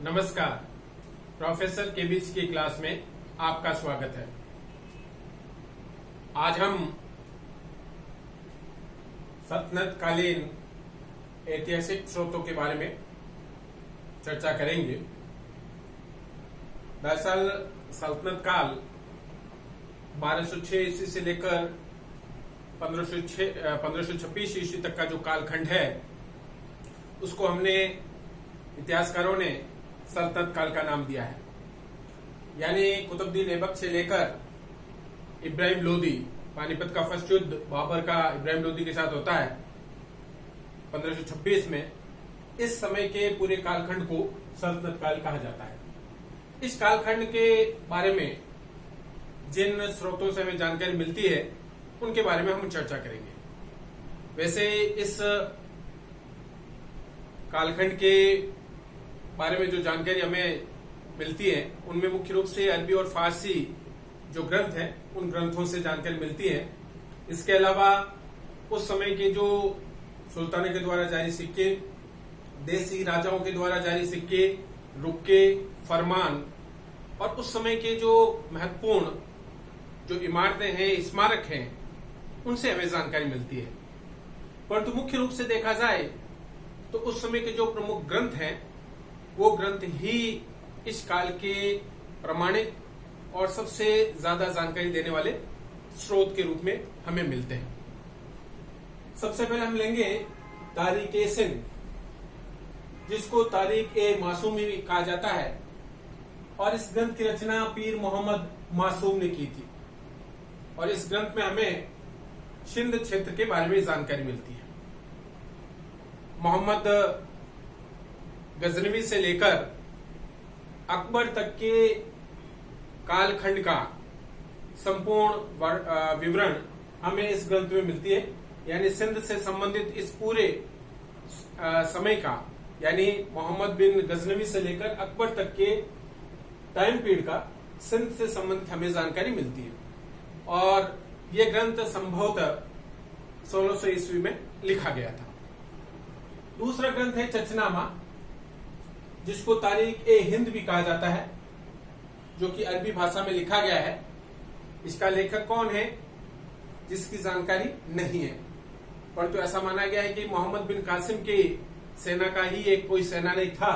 नमस्कार। Professor KBC की class में आपका स्वागत है। आज हम सल्तनत कालीन ऐतिहासिक स्रोतों के बारे में चर्चा करेंगे। दरअसल सल्तनत काल 1206 ईस्वी से लेकर 1526 ईस्वी तक का जो कालखंड है उसको हमने इतिहासकारों ने सल्तनत काल का नाम दिया है। यानी कुतुबुद्दीन ऐबक से लेकर इब्राहिम लोदी, पानीपत का फर्स्ट युद्ध बाबर का इब्राहिम लोदी के साथ होता है 1526 में। इस समय के पूरे कालखंड को सल्तनत काल कहा जाता है। इस कालखंड के बारे में जिन स्रोतों से हमें जानकारी मिलती है उनके बारे में हम चर्चा करेंगे। वैसे इस कालखंड के बारे में जो जानकारी हमें मिलती है उनमें मुख्य रूप से अरबी और फारसी जो ग्रंथ हैं उन ग्रंथों से जानकारी मिलती है। इसके अलावा उस समय के जो सुल्तानों के द्वारा जारी सिक्के, देसी राजाओं के द्वारा जारी सिक्के, रुक्के, फरमान और उस समय के जो महत्वपूर्ण जो इमारतें हैं, स्मारक हैं, उनसे हमें जानकारी मिलती है। परंतु मुख्य रूप से देखा जाए तो उस समय के जो प्रमुख ग्रंथ हैं वो ग्रंथ ही इस काल के प्रमाणिक और सबसे ज्यादा जानकारी देने वाले स्रोत के रूप में हमें मिलते हैं। सबसे पहले हम लेंगे तारीख ए सिंध, जिसको तारीख ए मासूम भी कहा जाता है, और इस ग्रंथ की रचना पीर मोहम्मद मासूम ने की थी। और इस ग्रंथ में हमें सिंध क्षेत्र के बारे में जानकारी मिलती है। मोहम्मद गजनवी से लेकर अकबर तक के कालखंड का संपूर्ण विवरण हमें इस ग्रंथ में मिलती है। यानी सिंध से संबंधित इस पूरे समय का, यानी मोहम्मद बिन गजनवी से लेकर अकबर तक के टाइम पीरियड का सिंध से संबंधित हमें जानकारी मिलती है। और यह ग्रंथ संभवतः 1600 ईस्वी में लिखा गया था। दूसरा ग्रंथ है चचनामा, जिसको तारीख ए हिंद भी कहा जाता है, जो कि अरबी भाषा में लिखा गया है। इसका लेखक कौन है जिसकी जानकारी नहीं है, परंतु ऐसा माना गया है कि मोहम्मद बिन कासिम की सेना का ही एक कोई सेनानी था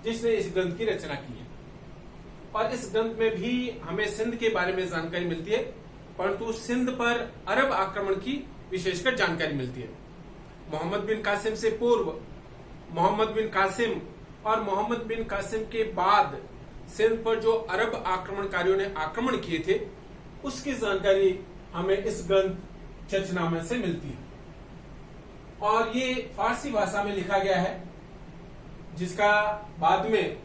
जिसने इस ग्रंथ की रचना की है। और इस ग्रंथ में भी हमें सिंध के बारे में जानकारी मिलती है, परंतु सिंध पर अरब आक्रमण की विशेषकर जानकारी मिलती है। मोहम्मद बिन कासिम से पूर्व, मोहम्मद बिन कासिम और मोहम्मद बिन कासिम के बाद सिंध पर जो अरब आक्रमणकारियों ने आक्रमण किए थे उसकी जानकारी हमें इस ग्रंथ चचनामा से मिलती है। और ये फारसी भाषा में लिखा गया है, जिसका बाद में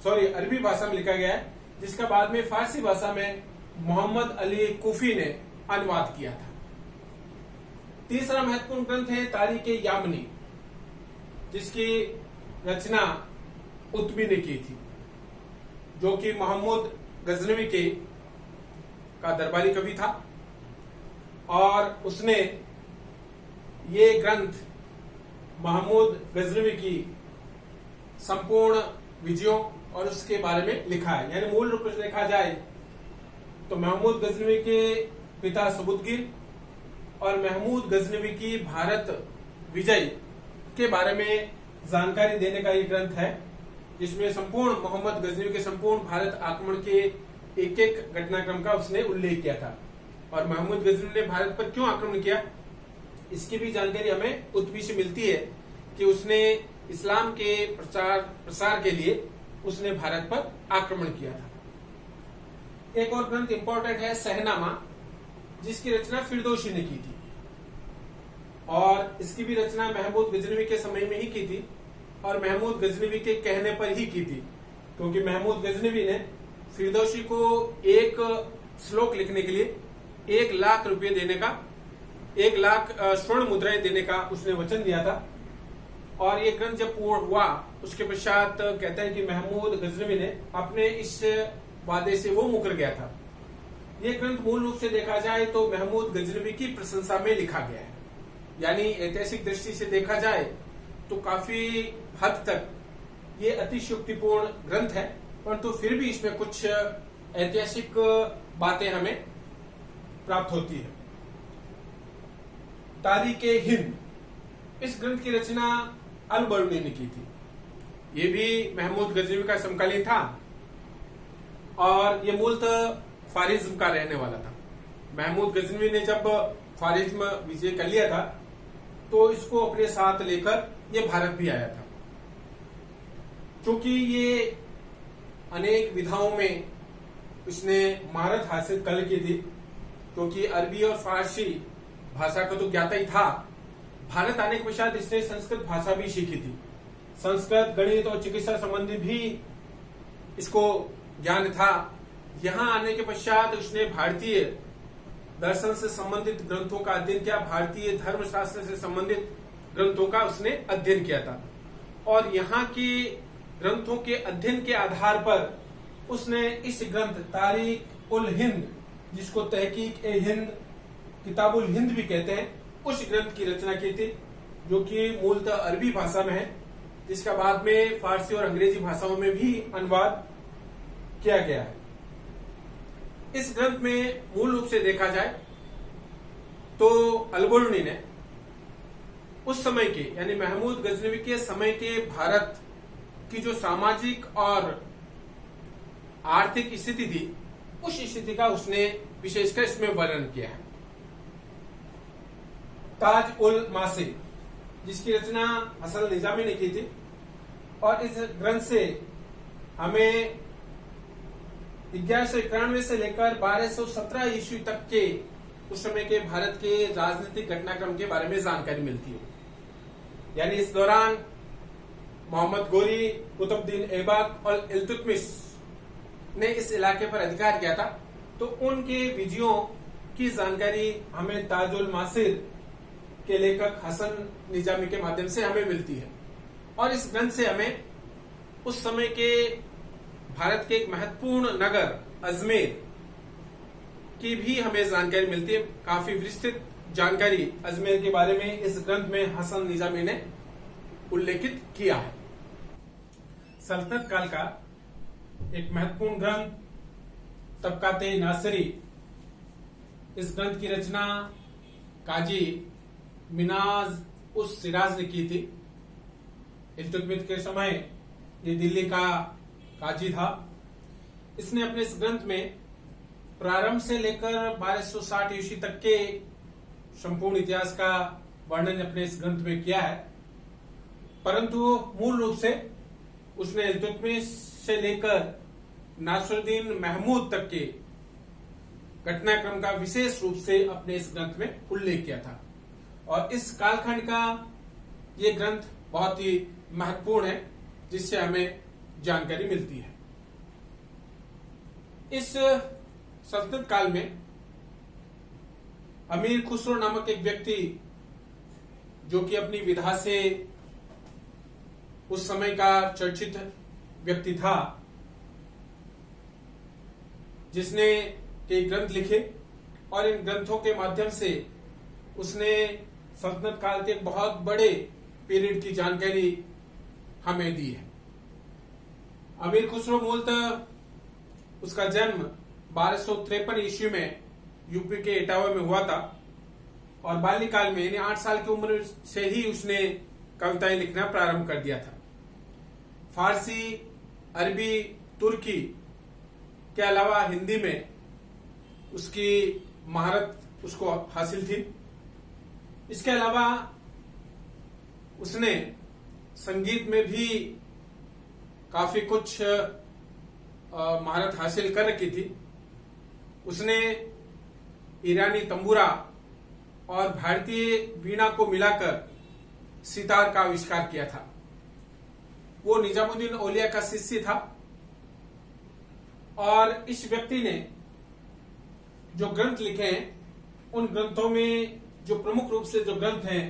अरबी भाषा में लिखा गया है, जिसका बाद में फारसी भाषा में मोहम्मद अली कुफी ने अनुवाद किया था। तीसरा महत्वपूर्ण ग्रंथ है तारीख ए यामनी, जिसकी रचना उत्बी ने की थी, जो कि महमूद गजनवी का दरबारी कवि था। और उसने ये ग्रंथ महमूद गजनवी की संपूर्ण विजयों और उसके बारे में लिखा है। यानी मूल रूप से देखा जाए तो महमूद गजनवी के पिता सबुतगिर और महमूद गजनवी की भारत विजय के बारे में जानकारी देने का ये ग्रंथ है, जिसमें संपूर्ण मोहम्मद गजनवी के संपूर्ण भारत आक्रमण के एक एक घटनाक्रम का उसने उल्लेख किया था। और महमूद गजनवी ने भारत पर क्यों आक्रमण किया इसकी भी जानकारी हमें उत्बी से मिलती है कि उसने इस्लाम के प्रसार के लिए उसने भारत पर आक्रमण किया था। एक और ग्रंथ इंपॉर्टेंट है शहनामा, जिसकी रचना फिरदौसी ने की थी। और इसकी भी रचना महमूद गजनवी के समय में ही की थी और महमूद गजनवी के कहने पर ही की थी, क्योंकि महमूद गजनवी ने फिरदौसी को एक श्लोक लिखने के लिए 1 लाख रुपए देने का, 1 लाख स्वर्ण मुद्राएं देने का उसने वचन दिया था। और ये ग्रंथ जब पूर्ण हुआ उसके पश्चात कहते हैं कि महमूद गजनवी ने अपने इस वादे से वो मुकर गया था। ये ग्रंथ मूल रूप से देखा जाए तो महमूद गजनवी की प्रशंसा में लिखा गया है। यानी ऐतिहासिक दृष्टि से देखा जाए तो काफी हद तक ये अतिशयोक्तिपूर्ण ग्रंथ है, परंतु फिर भी इसमें कुछ ऐतिहासिक बातें हमें प्राप्त होती है। तारीख हिंद, इस ग्रंथ की रचना अल बरूनी ने की थी। ये भी महमूद गजनवी का समकालीन था और ये मूलतः ख्वारिज्म का रहने वाला था। महमूद गजनवी ने जब ख्वारिज्म विजय कर लिया था तो इसको अपने साथ लेकर ये भारत भी आया था। क्योंकि ये अनेक विधाओं में इसने महारत हासिल कर की थी, क्योंकि अरबी और फारसी भाषा का तो ज्ञाता ही था। भारत आने के पश्चात इसने संस्कृत भाषा भी सीखी थी। संस्कृत, गणित और चिकित्सा संबंधी भी इसको ज्ञान था। यहाँ आने के पश्चात उसने भारतीय दर्शन से संबंधित ग्रंथों का अध्ययन किया, भारतीय धर्मशास्त्र से संबंधित ग्रंथों का उसने अध्ययन किया था। और यहाँ के ग्रंथों के अध्ययन के आधार पर उसने इस ग्रंथ तारीख उल हिंद, जिसको तहकीक ए हिंद, किताबुल हिंद भी कहते हैं, उस ग्रंथ की रचना की थी, जो कि मूलतः अरबी भाषा में है, जिसका बाद में फारसी और अंग्रेजी भाषाओं में भी अनुवाद किया गया है। इस ग्रंथ में मूल रूप से देखा जाए तो अल बरूनी ने उस समय के, यानी महमूद गजनवी के समय के भारत की जो सामाजिक और आर्थिक स्थिति थी, उस स्थिति का उसने विशेषकर इसमें वर्णन किया है। ताज उल मासिर, जिसकी रचना हसन निजामी ने की थी, और इस ग्रंथ से हमें 1191 से लेकर 1217 ईस्वी तक के उस समय के भारत के राजनीतिक घटनाक्रम के बारे में जानकारी मिलती है। यानी इस दौरान मोहम्मद गोरी, कुतुबुद्दीन ऐबक और इल्तुतमिश ने इस इलाके पर अधिकार किया था, तो उनके विजयों की जानकारी हमें ताजुल मासिर के लेखक हसन निजामी के माध्यम से हमें मिलती है। और इस ग्रंथ से हमें उस समय के भारत के एक महत्वपूर्ण नगर अजमेर की भी हमें जानकारी मिलती है। काफी विस्तृत जानकारी अजमेर के बारे में इस ग्रंथ में हसन निजामी ने उल्लेखित किया है। सल्तनत काल का एक महत्वपूर्ण ग्रंथ तबकाते नासिरी, इस ग्रंथ की रचना काजी मिनाज उस सिराज ने की थी। इल्तुतमिश के समय ये दिल्ली का काजी था। इसने अपने इस ग्रंथ में प्रारंभ से लेकर 1260 ईस्वी तक के संपूर्ण इतिहास का वर्णन अपने इस ग्रंथ में किया है, परंतु मूल रूप से उसने इल्तुतमिश से लेकर नासिरुद्दीन महमूद तक के घटनाक्रम का विशेष रूप से अपने इस ग्रंथ में उल्लेख किया था। और इस कालखंड का ये ग्रंथ बहुत ही महत्वपूर्ण है, जिससे हमें जानकारी मिलती है। इस सल्तनत काल में अमीर खुसरो नामक एक व्यक्ति, जो कि अपनी विधा से उस समय का चर्चित व्यक्ति था, जिसने कई ग्रंथ लिखे और इन ग्रंथों के माध्यम से उसने सल्तनत काल के बहुत बड़े पीरियड की जानकारी हमें दी है। अमीर खुसरो मूलतः उसका जन्म 1253 ईस्वी में यूपी के इटावा में हुआ था, और बाल्यकाल में यानी 8 साल की उम्र से ही उसने कविताएं लिखना प्रारंभ कर दिया था। फारसी, अरबी, तुर्की के अलावा हिंदी में उसकी महारत उसको हासिल थी। इसके अलावा उसने संगीत में भी काफी कुछ महारत हासिल कर रखी थी। उसने ईरानी तंबूरा और भारतीय वीणा को मिलाकर सितार का आविष्कार किया था। वो निजामुद्दीन औलिया का शिष्य था, और इस व्यक्ति ने जो ग्रंथ लिखे हैं, उन ग्रंथों में जो प्रमुख रूप से जो ग्रंथ हैं,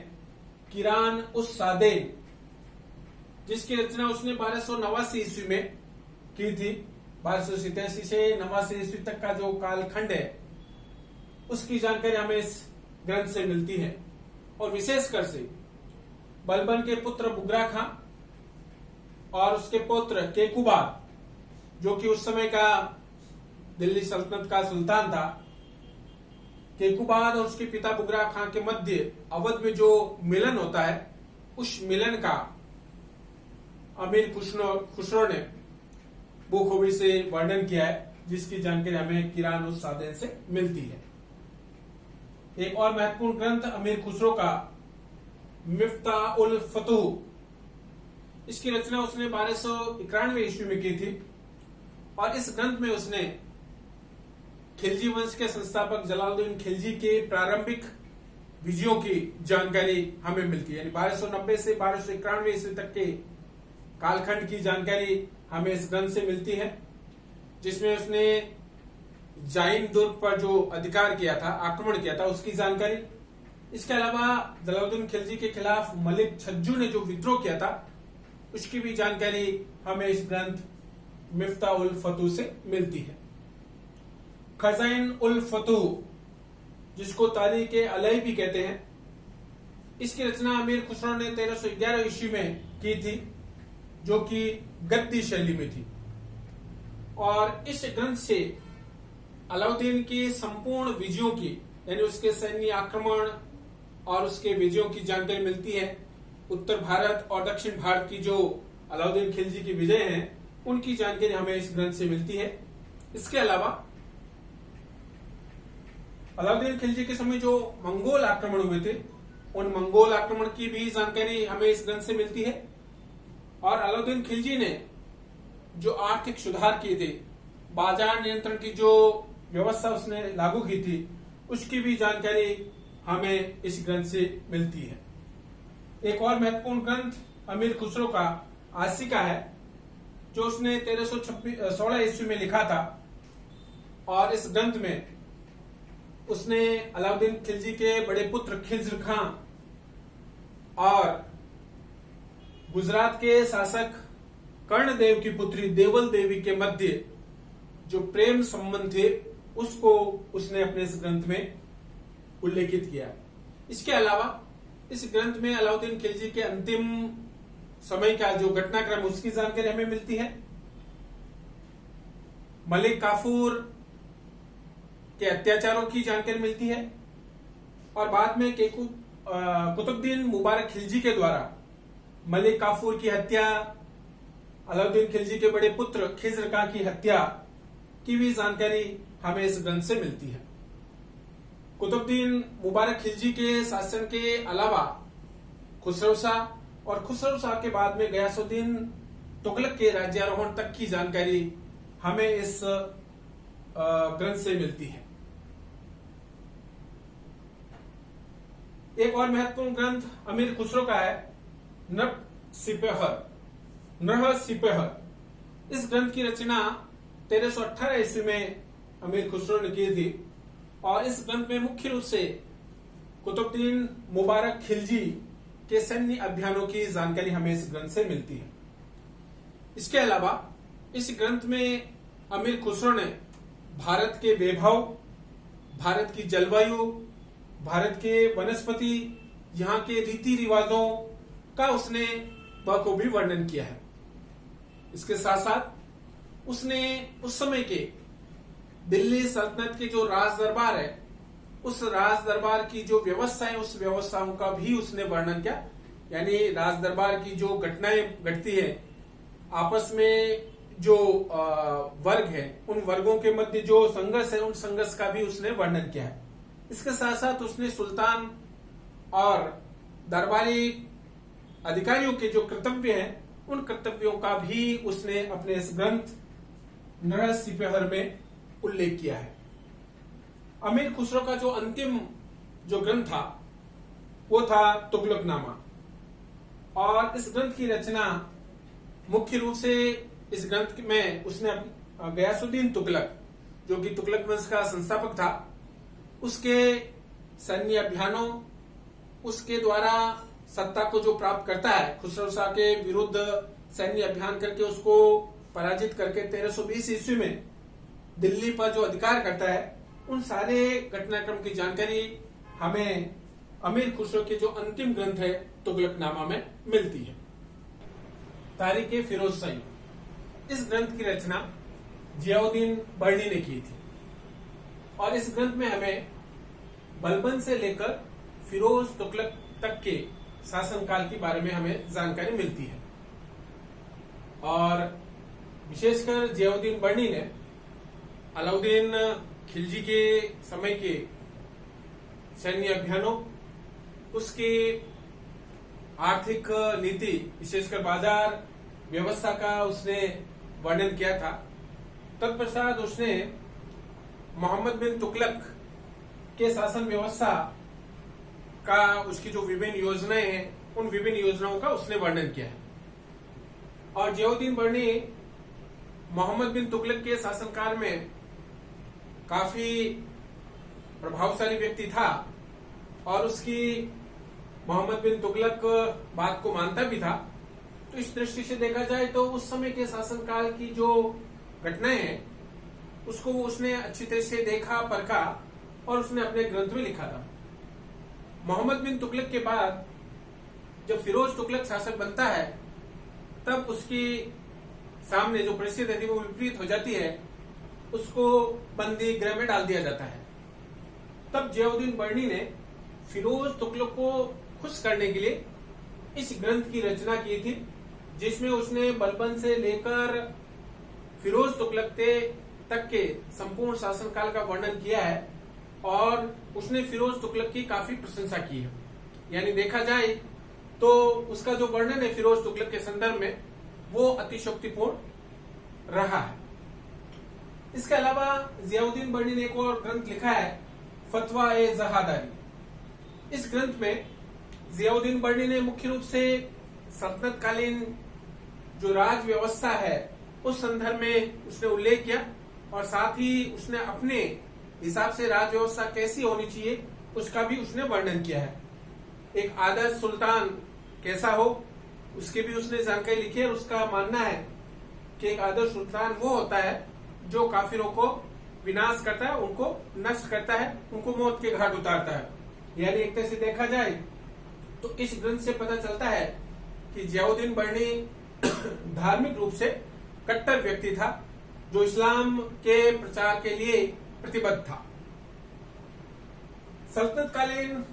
किरान उस सादेन, जिसकी रचना उसने 1289 ईस्वी में की थी। 1287 से 89 ईस्वी तक का जो कालखंड है, उसकी जानकारी हमें इस ग्रंथ से मिलती है। और विशेषकर से बलबन के पुत्र बुगरा खां और उसके पुत्र केकुबाद, जो कि उस समय का दिल्ली सल्तनत का सुल्तान था, केकुबाद और उसके पिता बुगरा खां के मध्य अवध में जो मिलन होता है, उस मिलन का अमीर खुसरो ने बखूबी से वर्णन किया है, जिसकी जानकारी हमें किरान उस सादेन से मिलती है। एक और महत्वपूर्ण ग्रंथ अमीर खुसरो का मिफ्ताह उल फतूह, इसकी रचना उसने 1291 ईस्वी में की थी और इस ग्रंथ में उसने खिलजी वंश के संस्थापक जलालुद्दीन खिलजी के प्रारंभिक विजयों की जानकारी हमें मिलती है। यानी 1290 से 1291 ईस्वी तक के कालखंड की जानकारी हमें इस ग्रंथ से मिलती है, जिसमें उसने जाइन दुर्ग पर जो अधिकार किया था, आक्रमण किया था, उसकी जानकारी। इसके अलावा जलालुद्दीन खिलजी के खिलाफ मलिक छज्जू ने जो विद्रोह किया था, उसकी भी जानकारी हमें इस ग्रंथ मिफ्ताह उल फतूह से मिलती है। खजाइन उल फतूह, जिसको तारीख अलई भी कहते हैं, इसकी रचना अमीर खुसरो ने 1311 ईस्वी में की थी, जो कि गद्दी शैली में थी। और इस ग्रंथ से अलाउद्दीन की संपूर्ण विजयों की, यानी उसके सैन्य आक्रमण और उसके विजयों की जानकारी मिलती है। उत्तर भारत और दक्षिण भारत की जो अलाउद्दीन खिलजी की विजय हैं, उनकी जानकारी हमें इस ग्रंथ से मिलती है। इसके अलावा अलाउद्दीन खिलजी के समय जो मंगोल आक्रमण हुए थे, उन मंगोल आक्रमण की भी जानकारी हमें इस ग्रंथ से मिलती है। और अलाउद्दीन खिलजी ने जो आर्थिक सुधार किए थे, बाजार नियंत्रण की जो व्यवस्था उसने लागू की थी, उसकी भी जानकारी हमें इस ग्रंथ से मिलती है। एक और महत्वपूर्ण ग्रंथ अमीर खुसरो का आसिका है, जो उसने 1316 ईस्वी में लिखा था। और इस ग्रंथ में उसने अलाउद्दीन खिलजी के बड़े पुत्र खिज्र खां और गुजरात के शासक कर्णदेव की पुत्री देवल देवी के मध्य जो प्रेम संबंध थे, उसको उसने अपने इस ग्रंथ में उल्लेखित किया। इसके अलावा इस ग्रंथ में अलाउद्दीन खिलजी के अंतिम समय का जो घटनाक्रम, उसकी जानकारी हमें मिलती है। मलिक काफूर के अत्याचारों की जानकारी मिलती है और बाद में कुतुबुद्दीन मुबारक खिलजी के द्वारा मलिक काफूर की हत्या, अलाउद्दीन खिलजी के बड़े पुत्र खिज्र खां की हत्या की भी जानकारी हमें इस ग्रंथ से मिलती है। कुतुबुद्दीन मुबारक खिलजी के शासन के अलावा खुसरो शाह और खुसरो शाह के बाद में गयासुद्दीन तुगलक के राज्यारोहण तक की जानकारी हमें इस ग्रंथ से मिलती है। एक और महत्वपूर्ण ग्रंथ अमीर खुसरो का है नरह सिपहर। इस ग्रंथ की रचना 1318 ईस्वी में अमीर खुसरो ने की थी और इस ग्रंथ में मुख्य रूप से कुतुबुद्दीन मुबारक खिलजी के सैन्य अभियानों की जानकारी हमें इस ग्रंथ से मिलती है। इसके अलावा इस ग्रंथ में अमीर खुसरो ने भारत के वैभव, भारत की जलवायु, भारत के वनस्पति, यहाँ के रीति रिवाजों का उसने बखूबी वर्णन किया है। इसके साथ साथ उसने उस समय के दिल्ली सल्तनत के जो राज दरबार है, उस राज दरबार की जो व्यवस्था है, उस व्यवस्थाओं का भी उसने वर्णन किया। यानी राज दरबार की जो घटनाएं घटती है, आपस में जो वर्ग है, उन वर्गों के मध्य जो संघर्ष है, उन संघर्ष का भी उसने वर्णन किया है। इसके साथ साथ उसने सुल्तान और दरबारी अधिकारियों के जो कर्तव्य हैं, उन कर्तव्यों का भी उसने अपने इस ग्रंथ नरह सिपहर में उल्लेख किया है। अमीर खुसरो का जो अंतिम जो ग्रंथ था, वो था तुगलकनामा। और इस ग्रंथ की रचना मुख्य रूप से इस ग्रंथ में उसने गयासुद्दीन तुगलक, जो कि तुगलक वंश का संस्थापक था, उसके सैन्य अभियानों, उसके द्वारा सत्ता को जो प्राप्त करता है, खुसरो शाह के विरुद्ध सैन्य अभियान करके उसको पराजित करके 1320 ईस्वी में दिल्ली पर जो अधिकार करता है, उन सारे घटनाक्रम की जानकारी हमें अमीर खुसरो के जो अंतिम ग्रंथ है तुगलकनामा में मिलती है। तारीख फिरोज शाही। इस ग्रंथ की रचना जियाउद्दीन बर्नी ने की थी और इस ग्रंथ में हमें बलबन से लेकर फिरोज तुगलक तक के शासनकाल के बारे में हमें जानकारी मिलती है। और विशेषकर जियाउद्दीन बर्नी ने अलाउद्दीन खिलजी के समय के सैन्य अभियानों, उसकी आर्थिक नीति, विशेषकर बाजार व्यवस्था का उसने वर्णन किया था। तत्पश्चात उसने मोहम्मद बिन तुगलक के शासन व्यवस्था का, उसकी जो विभिन्न योजनाएं हैं, उन विभिन्न योजनाओं का उसने वर्णन किया है। और जियाउद्दीन बर्नी मोहम्मद बिन तुगलक के शासनकाल में काफी प्रभावशाली व्यक्ति था और उसकी मोहम्मद बिन तुगलक बात को मानता भी था। तो इस दृष्टि से देखा जाए तो उस समय के शासनकाल की जो घटनाएं हैं उसको उसने अच्छी तरह से देखा, परखा और उसने अपने ग्रंथ में लिखा था। मोहम्मद बिन तुगलक के बाद जब फिरोज तुगलक शासक बनता है तब उसकी सामने जो परिस्थिति थी वो विपरीत हो जाती है, उसको बंदी गृह में डाल दिया जाता है। तब जियाउद्दीन बर्नी ने फिरोज तुगलक को खुश करने के लिए इस ग्रंथ की रचना की थी, जिसमें उसने बलबन से लेकर फिरोज तुगलक तक के संपूर्ण शासनकाल का वर्णन किया है और उसने फिरोज तुगलक की काफी प्रशंसा की है। यानी देखा जाए तो उसका जो वर्णन है फिरोज तुगलक के संदर्भ में वो अतिशयोक्तिपूर्ण रहा है। इसके अलावा जियाउद्दीन बर्नी ने एक और ग्रंथ लिखा है, फतवा ए जहादारी। इस ग्रंथ में जियाउद्दीन बर्नी ने मुख्य रूप से सल्तनतकालीन जो राज व्यवस्था है उस संदर्भ में उसने उल्लेख किया और साथ ही उसने अपने हिसाब से राज व्यवस्था कैसी होनी चाहिए उसका भी उसने वर्णन किया है। एक आदर्श सुल्तान कैसा हो उसकी भी उसने जानकारी लिखी है। उसका मानना है कि एक आदर्श सुल्तान वो होता है जो काफिरों को विनाश करता है, उनको नष्ट करता है, उनको मौत के घाट उतारता है। यानी एक तरह से देखा जाए तो इस ग्रंथ से पता चलता है कि जियाउद्दीन बर्नी धार्मिक रूप से कट्टर व्यक्ति था जो इस्लाम के प्रचार के लिए प्रतिबद्ध था। सल्तनतकालीन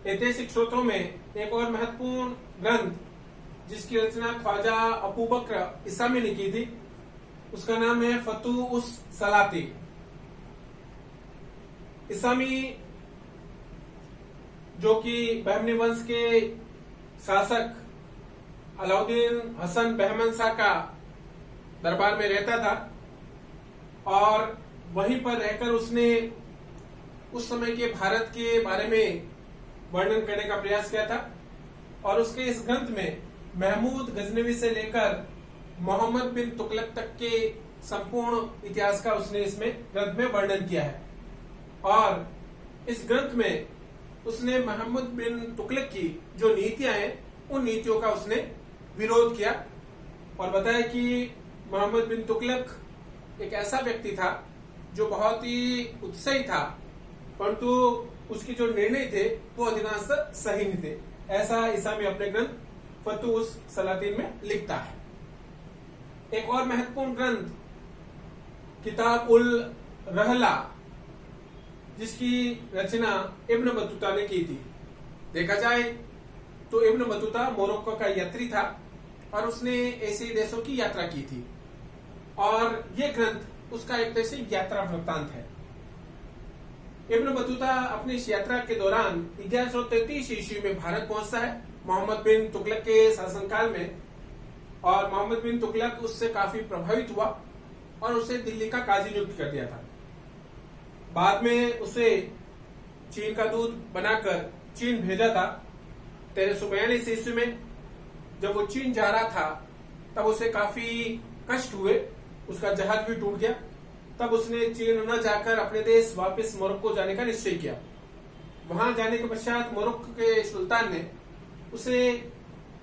ऐतिहासिक स्रोतों में एक और महत्वपूर्ण ग्रंथ जिसकी रचना ख्वाजा अबू बकर इसामी ने की थी, उसका नाम है फतू उस सलाती। इसामी जो कि बहमनी वंश के शासक अलाउद्दीन हसन बहमन शाह का दरबार में रहता था और वहीं पर रहकर उसने उस समय के भारत के बारे में वर्णन करने का प्रयास किया था और उसके इस ग्रंथ में महमूद गजनवी से लेकर मोहम्मद बिन तुगलक तक के संपूर्ण इतिहास का उसने इसमें ग्रंथ में वर्णन किया है। और इस ग्रंथ में उसने मोहम्मद बिन तुगलक की जो नीतियां हैं उन नीतियों का उसने विरोध किया और बताया कि मोहम्मद बिन तुगलक एक ऐसा व्यक्ति था जो बहुत ही उत्साही था, परंतु उसके जो निर्णय थे वो अधिकांश सही नहीं थे। ऐसा इसामी अपने ग्रंथ फतू उस सलातीन में लिखता है। एक और महत्वपूर्ण ग्रंथ किताब उल रहला जिसकी रचना इब्न बतूता ने की थी। देखा जाए तो इब्न बतूता मोरक्को का यात्री था और उसने एशियाई देशों की यात्रा की थी और ये ग्रंथ उसका एक तरह से यात्रा वृत्तांत है। इब्न बतूता अपनी इस यात्रा के दौरान 1133 ईस्वी में भारत पहुंचता है मोहम्मद बिन तुगलक के शासनकाल में और मोहम्मद बिन तुगलक उससे काफी प्रभावित हुआ और उसे दिल्ली का काजी नियुक्त कर दिया था। बाद में उसे चीन का दूत बनाकर चीन भेजा था। 1342 ईस्वी में जब वो चीन जा रहा था तब उसे काफी कष्ट हुए, उसका जहाज भी टूट गया। तब उसने चीन न जाकर अपने देश वापस मोरक्को जाने का निश्चय किया। वहां जाने के पश्चात मोरक्को के सुल्तान ने उसे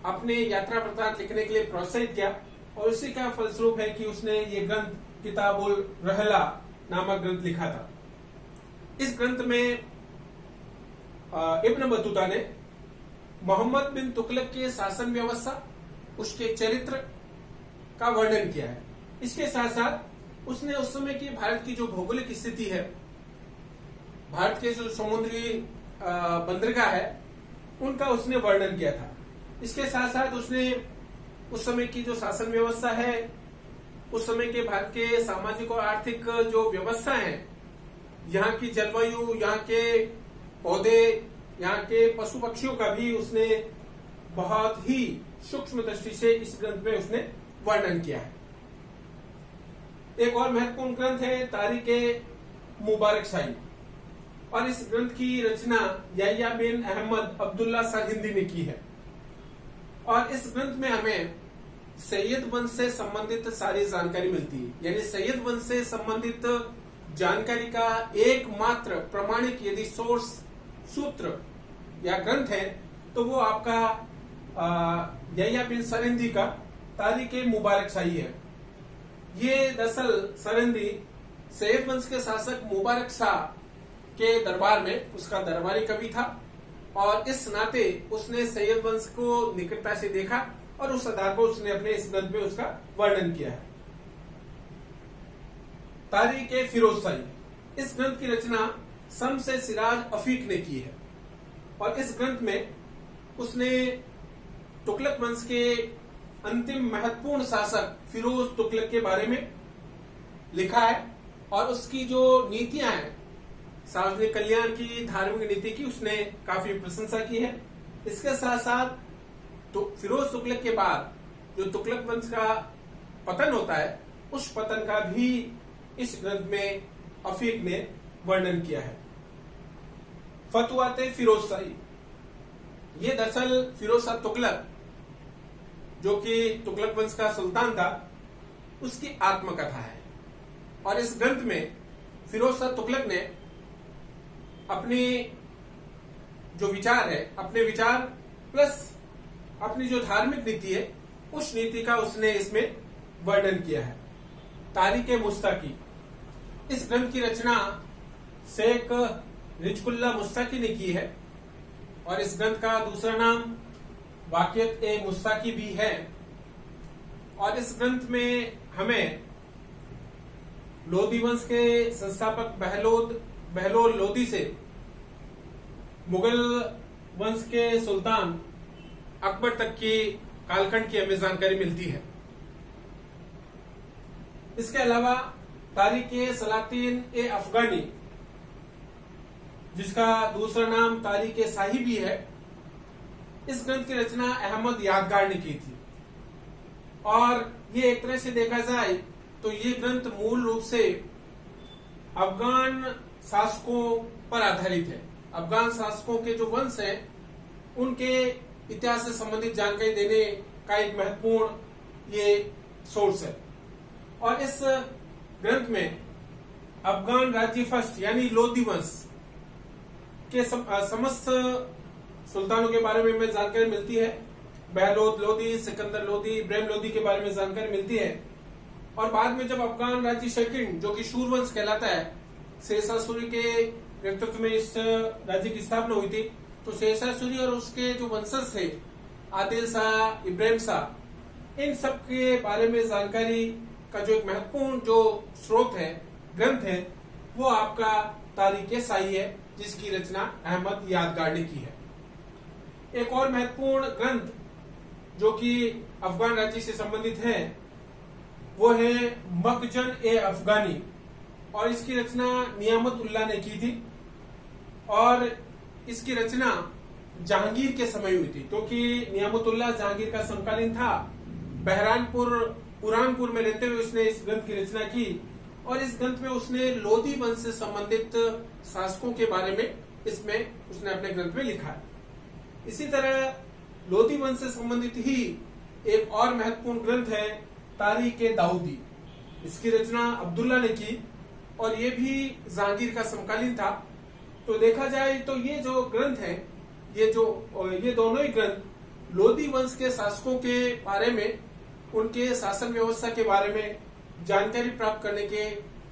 अपने यात्रा वृत्तांत लिखने के लिए प्रोत्साहित किया और उसी का फलस्वरूप है कि उसने ये ग्रंथ किताबुल रहला नामक ग्रंथ लिखा था। इस ग्रंथ में इब्न बतूता ने मोहम्मद बिन तुगलक के शासन व्यवस्था, उसके चरित्र का वर्णन किया है। इसके साथ साथ उसने उस समय की भारत की जो भौगोलिक स्थिति है, भारत के जो समुद्री बंदरगाह है, उनका उसने वर्णन किया था। इसके साथ साथ उसने उस समय की जो शासन व्यवस्था है, उस समय के भारत के सामाजिक और आर्थिक जो व्यवस्था है, यहाँ की जलवायु, यहाँ के पौधे, यहाँ के पशु पक्षियों का भी उसने बहुत ही सूक्ष्म दृष्टि से इस ग्रंथ में उसने वर्णन किया है। एक और महत्वपूर्ण ग्रंथ है तारीख-ए-मुबारक शाही, और इस ग्रंथ की रचना याह्या बिन अहमद अब्दुल्ला सरहिंदी ने की है। और इस ग्रंथ में हमें सैयद वंश से संबंधित सारी जानकारी मिलती है। यानी सैयद वंश से संबंधित जानकारी का एकमात्र प्रमाणिक यदि सोर्स, सूत्र या ग्रंथ है, तो वो आपका याह्या बिन सरहिंदी का तारीख-ए-मुबारक शाही है। ये दरअसल सरहिंदी सैयद वंश के शासक मुबारक शाह के दरबार में उसका दरबारी कवि था, और इस नाते उसने सैयद वंश को निकटता से देखा और उस आधार पर उसने अपने इस ग्रंथ में उसका वर्णन किया है। तारीख-ए-फिरोजशाही, इस ग्रंथ की रचना शम्स सिराज अफीक ने की है, और इस ग्रंथ में उसने तुगलक वंश के अंतिम महत्वपूर्ण शासक फिरोज तुगलक के बारे में लिखा है, और उसकी जो नीतियां हैं, सार्वजनिक कल्याण की, धार्मिक नीति की, उसने काफी प्रशंसा की है। इसके साथ साथ तो फिरोज तुगलक के बाद जो तुगलक वंश का पतन होता है, उस पतन का भी इस ग्रंथ में अफीक ने वर्णन किया है। फतवात-ए-फिरोजशाही, ये दरअसल फिरोज शाह तुगलक, जो कि तुगलक वंश का सुल्तान था, उसकी आत्मकथा है। और इस ग्रंथ में फिरोज शाह तुगलक ने अपनी जो विचार है, अपने विचार प्लस अपनी जो धार्मिक नीति है, उस नीति का उसने इसमें वर्णन किया है। तारीख-ए-मुस्ताकी, इस ग्रंथ की रचना शेख रिजकुल्लाह मुस्ताकी ने की है, और इस ग्रंथ का दूसरा नाम वाक़िअत-ए-मुस्ताकी भी है। और इस ग्रंथ में हमें लोदी वंश के संस्थापक बहलोल लोदी से मुगल वंश के सुल्तान अकबर तक की कालखंड की हमें जानकारी मिलती है। इसके अलावा तारीख-ए-सलातीन-ए-अफगानी, जिसका दूसरा नाम तारीख-ए-शाही भी है, इस ग्रंथ की रचना अहमद यादगार ने की थी। और ये एक तरह से देखा जाए तो ये ग्रंथ मूल रूप से अफगान शासकों पर आधारित है। अफगान शासकों के जो वंश हैं, उनके इतिहास से संबंधित जानकारी देने का एक महत्वपूर्ण ये सोर्स है। और इस ग्रंथ में अफगान राज्य फर्स्ट यानी लोदी वंश के समस्त सुल्तानों के बारे में हमें जानकारी मिलती है। बहलोद लोदी, सिकंदर लोदी, इब्राहिम लोदी के बारे में जानकारी मिलती है। और बाद में जब अफगान राज्य शकीन, जो कि शूरवंश कहलाता है, शेरशाह सूरी के नेतृत्व में इस राज्य की स्थापना हुई थी, तो शेरशाह सूरी और उसके जो वंशज थे, आदिल शाह, इब्राहिम शाह, इन सब के बारे में जानकारी का जो एक महत्वपूर्ण जो स्रोत है, ग्रंथ है, वो आपका तारीख-ए-शाही है, जिसकी रचना अहमद यादगार ने की है। एक और महत्वपूर्ण ग्रंथ जो कि अफगान राज्य से संबंधित है, वो है मखजन-ए-अफगानी, और इसकी रचना नियामत-उल्लाह ने की थी। और इसकी रचना जहांगीर के समय हुई थी, क्योंकि नियामत-उल्लाह जहांगीर का समकालीन था। पुरानपुर में रहते हुए उसने इस ग्रंथ की रचना की, और इस ग्रंथ में उसने लोदी वंश से संबंधित शासकों के बारे में इसमें उसने अपने ग्रंथ में लिखा है। इसी तरह लोदी वंश से संबंधित ही एक और महत्वपूर्ण ग्रंथ है तारीख-ए-दाऊदी। इसकी रचना अब्दुल्ला ने की, और ये भी जहांगीर का समकालीन था। तो देखा जाए तो ये जो ग्रंथ है, ये दोनों ही ग्रंथ लोदी वंश के शासकों के बारे में, उनके शासन व्यवस्था के बारे में जानकारी प्राप्त करने के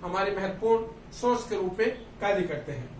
हमारे महत्वपूर्ण सोर्स के रूप में कार्य करते हैं।